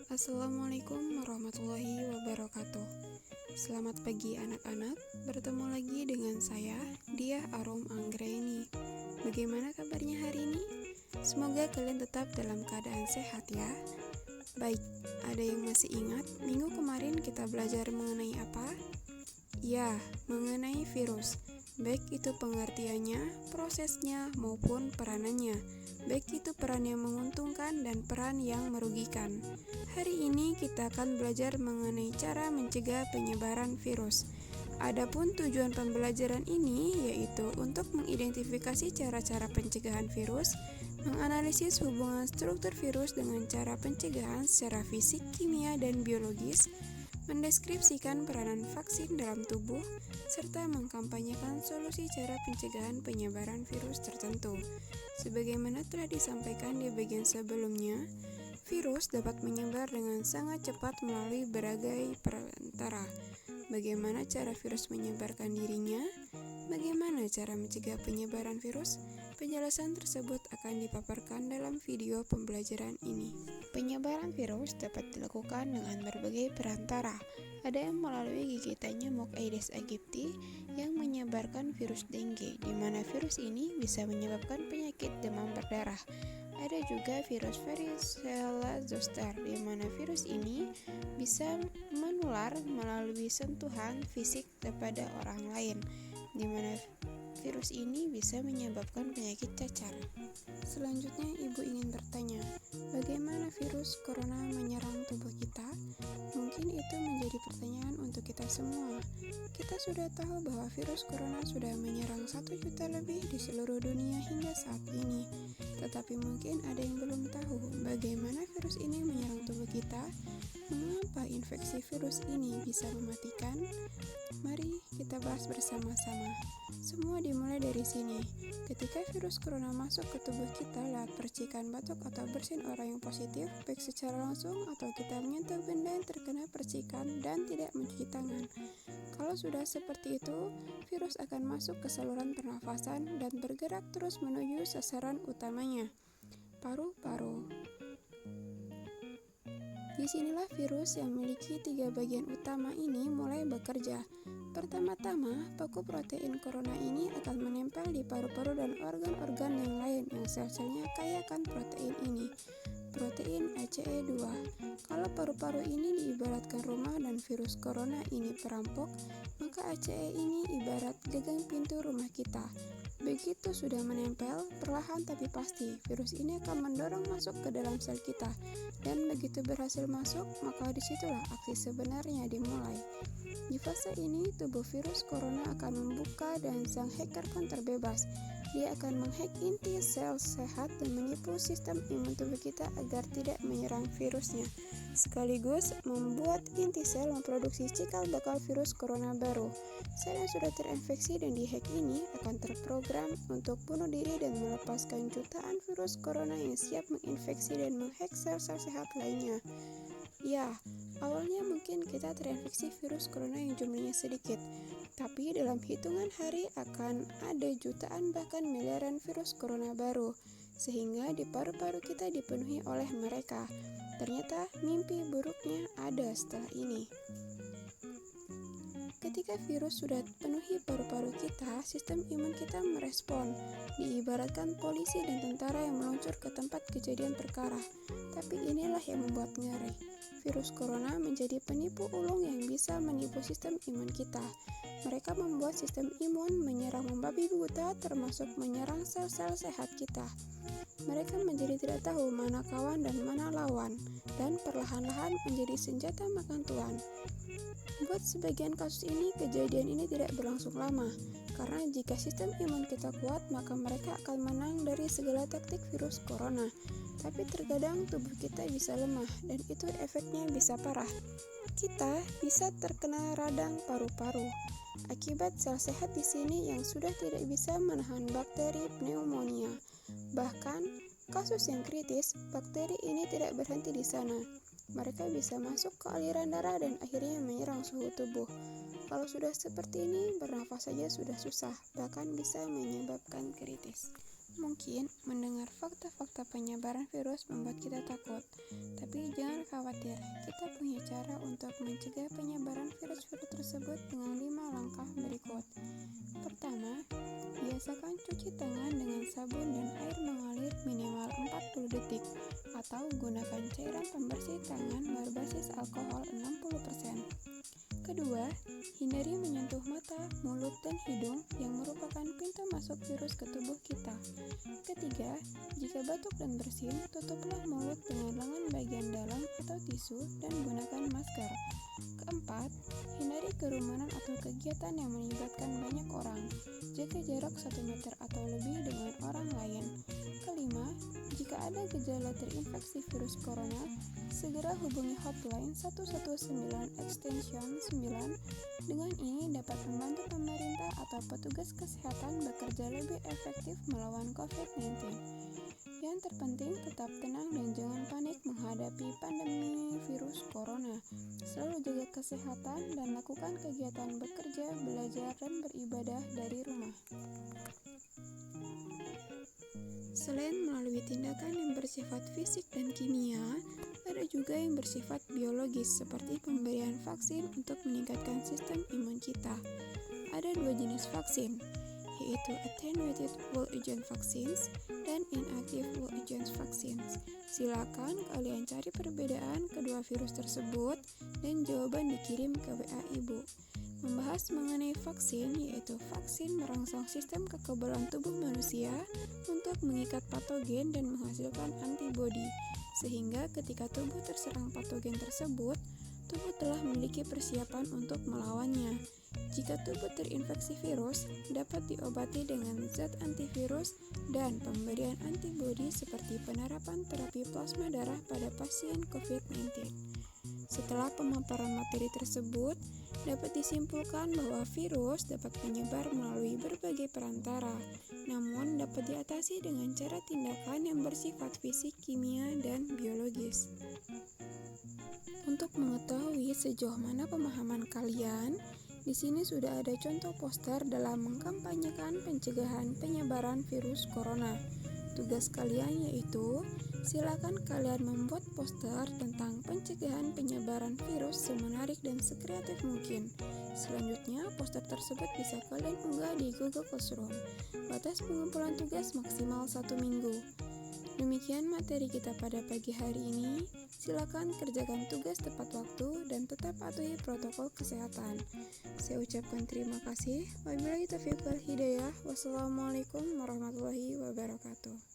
Assalamualaikum warahmatullahi wabarakatuh. Selamat pagi anak-anak, bertemu lagi dengan saya, Diah Arum Anggraini. Bagaimana kabarnya hari ini? Semoga kalian tetap dalam keadaan sehat ya. Baik, ada yang masih ingat minggu kemarin kita belajar mengenai apa? Ya, mengenai virus. Baik itu pengertiannya, prosesnya, maupun peranannya. Baik itu peran yang menguntungkan dan peran yang merugikan. Hari ini kita akan belajar mengenai cara mencegah penyebaran virus. Adapun tujuan pembelajaran ini yaitu untuk mengidentifikasi cara-cara pencegahan virus, menganalisis hubungan struktur virus dengan cara pencegahan secara fisik, kimia, dan biologis, mendeskripsikan peranan vaksin dalam tubuh, serta mengkampanyekan solusi cara pencegahan penyebaran virus tertentu. Sebagaimana telah disampaikan di bagian sebelumnya, virus dapat menyebar dengan sangat cepat melalui berbagai perantara. Bagaimana cara virus menyebarkan dirinya? Bagaimana cara mencegah penyebaran virus? Penjelasan tersebut akan dipaparkan dalam video pembelajaran ini. Penyebaran virus dapat dilakukan dengan berbagai perantara. Ada yang melalui gigitan nyamuk Aedes aegypti yang menyebarkan virus dengue, di mana virus ini bisa menyebabkan penyakit demam berdarah. Ada juga virus varicella zoster, di mana virus ini bisa menular melalui sentuhan fisik kepada orang lain, di mana virus ini bisa menyebabkan penyakit cacar. Selanjutnya, Ibu ingin bertanya, bagaimana virus corona menyerang tubuh kita? Mungkin itu menjadi pertanyaan untuk kita semua. Kita sudah tahu bahwa virus corona sudah menyerang 1 juta lebih di seluruh dunia hingga saat ini. Tetapi mungkin ada yang belum tahu bagaimana virus ini menyerang tubuh kita. Mengapa infeksi virus ini bisa mematikan? Mari kita bahas bersama-sama. Semua dimulai dari sini. Ketika virus corona masuk ke tubuh kita lewat percikan batuk atau bersin orang yang positif, baik secara langsung atau kita menyentuh benda yang terkena percikan dan tidak mencuci tangan. Kalau sudah seperti itu, virus akan masuk ke saluran pernafasan dan bergerak terus menuju sasaran utamanya, paru-paru. Disinilah virus yang memiliki 3 bagian utama ini mulai bekerja. Pertama-tama, paku protein corona ini akan menempel di paru-paru dan organ-organ yang lain yang sel-selnya kaya akan protein ini, protein ACE2. Kalau paru-paru ini diibaratkan rumah dan virus corona ini perampok, maka ACE ini ibarat gagang pintu rumah kita. Begitu sudah menempel, perlahan tapi pasti, virus ini akan mendorong masuk ke dalam sel kita. Dan begitu berhasil masuk, maka disitulah aksi sebenarnya dimulai. Di fase ini, tubuh virus corona akan membuka dan sang hacker pun terbebas. Dia akan menghack inti sel sehat dan menipu sistem imun tubuh kita agar tidak menyerang virusnya, sekaligus membuat inti sel memproduksi cikal bakal virus corona baru. Sel yang sudah terinfeksi dan dihack ini akan terprogram untuk bunuh diri dan melepaskan jutaan virus corona yang siap menginfeksi dan menghack sel-sel sehat lainnya. Ya, awalnya mungkin kita terinfeksi virus corona yang jumlahnya sedikit, tapi dalam hitungan hari akan ada jutaan bahkan miliaran virus corona baru, sehingga di paru-paru kita dipenuhi oleh mereka. Ternyata mimpi buruknya ada setelah ini. Ketika virus sudah penuhi paru-paru kita, sistem imun kita merespon, diibaratkan polisi dan tentara yang meluncur ke tempat kejadian perkara. Tapi inilah yang membuat ngeri. Virus corona menjadi penipu ulung yang bisa menipu sistem imun kita. Mereka membuat sistem imun menyerang membabi buta, termasuk menyerang sel-sel sehat kita. Mereka menjadi tidak tahu mana kawan dan mana lawan, dan perlahan-lahan menjadi senjata makan tuan. Buat sebagian kasus ini, kejadian ini tidak berlangsung lama, karena jika sistem imun kita kuat, maka mereka akan menang dari segala taktik virus corona. Tapi terkadang tubuh kita bisa lemah, dan itu efeknya bisa parah. Kita bisa terkena radang paru-paru. Akibat sel sehat di sini yang sudah tidak bisa menahan bakteri pneumonia. Bahkan, kasus yang kritis, bakteri ini tidak berhenti di sana. Mereka bisa masuk ke aliran darah dan akhirnya menyerang suhu tubuh. Kalau sudah seperti ini, bernafas saja sudah susah, bahkan bisa menyebabkan kritis. Mungkin mendengar fakta-fakta penyebaran virus membuat kita takut, tapi jangan khawatir. Kita punya cara untuk mencegah penyebaran virus-virus tersebut dengan 5 langkah berikut. Pertama, biasakan cuci tangan dengan sabun dan air mengalir minimal 40 detik atau gunakan cairan pembersih tangan berbasis alkohol 60%. Kedua, hindari menyentuh mata, mulut, dan hidung yang merupakan pintu masuk virus ke tubuh kita. Ketiga, jika batuk dan bersin, tutuplah mulut dengan lengan bagian dalam atau tisu dan gunakan masker. Keempat, hindari kerumunan atau kegiatan yang melibatkan banyak orang. Jaga jarak 1 meter atau lebih dengan orang lain. Kelima, jika ada gejala terinfeksi virus corona, segera hubungi hotline 119 extension 9. Dengan ini dapat membantu pemerintah atau petugas kesehatan bekerja lebih efektif melawan COVID-19. Yang terpenting, tetap tenang dan jangan panik menghadapi pandemi virus corona. Selalu jaga kesehatan dan lakukan kegiatan bekerja, belajar, dan beribadah dari rumah. Selain melalui tindakan yang bersifat fisik dan kimia, ada juga yang bersifat biologis seperti pemberian vaksin untuk meningkatkan sistem imun kita. Ada 2 jenis vaksin, yaitu attenuated whole agent vaccines dan inactive whole agent vaccines. Silakan kalian cari perbedaan kedua virus tersebut dan jawaban dikirim ke WA Ibu. Membahas mengenai vaksin, yaitu vaksin merangsang sistem kekebalan tubuh manusia untuk mengikat patogen dan menghasilkan antibodi, sehingga ketika tubuh terserang patogen tersebut, tubuh telah memiliki persiapan untuk melawannya. Jika tubuh terinfeksi virus, dapat diobati dengan zat antivirus dan pemberian antibodi seperti penerapan terapi plasma darah pada pasien COVID-19. Setelah pemaparan materi tersebut, dapat disimpulkan bahwa virus dapat menyebar melalui berbagai perantara, namun dapat diatasi dengan cara tindakan yang bersifat fisik, kimia, dan biologis. Untuk mengetahui sejauh mana pemahaman kalian, di sini sudah ada contoh poster dalam mengkampanyekan pencegahan penyebaran virus corona. Tugas kalian yaitu, silakan kalian membuat poster tentang pencegahan penyebaran virus semenarik dan sekreatif mungkin. Selanjutnya, poster tersebut bisa kalian unggah di Google Classroom. Batas pengumpulan tugas maksimal 1 minggu. Demikian materi kita pada pagi hari ini. Silakan kerjakan tugas tepat waktu dan tetap patuhi protokol kesehatan. Saya ucapkan terima kasih. Wabillahi taufiq wal hidayah. Wassalamualaikum warahmatullahi wabarakatuh.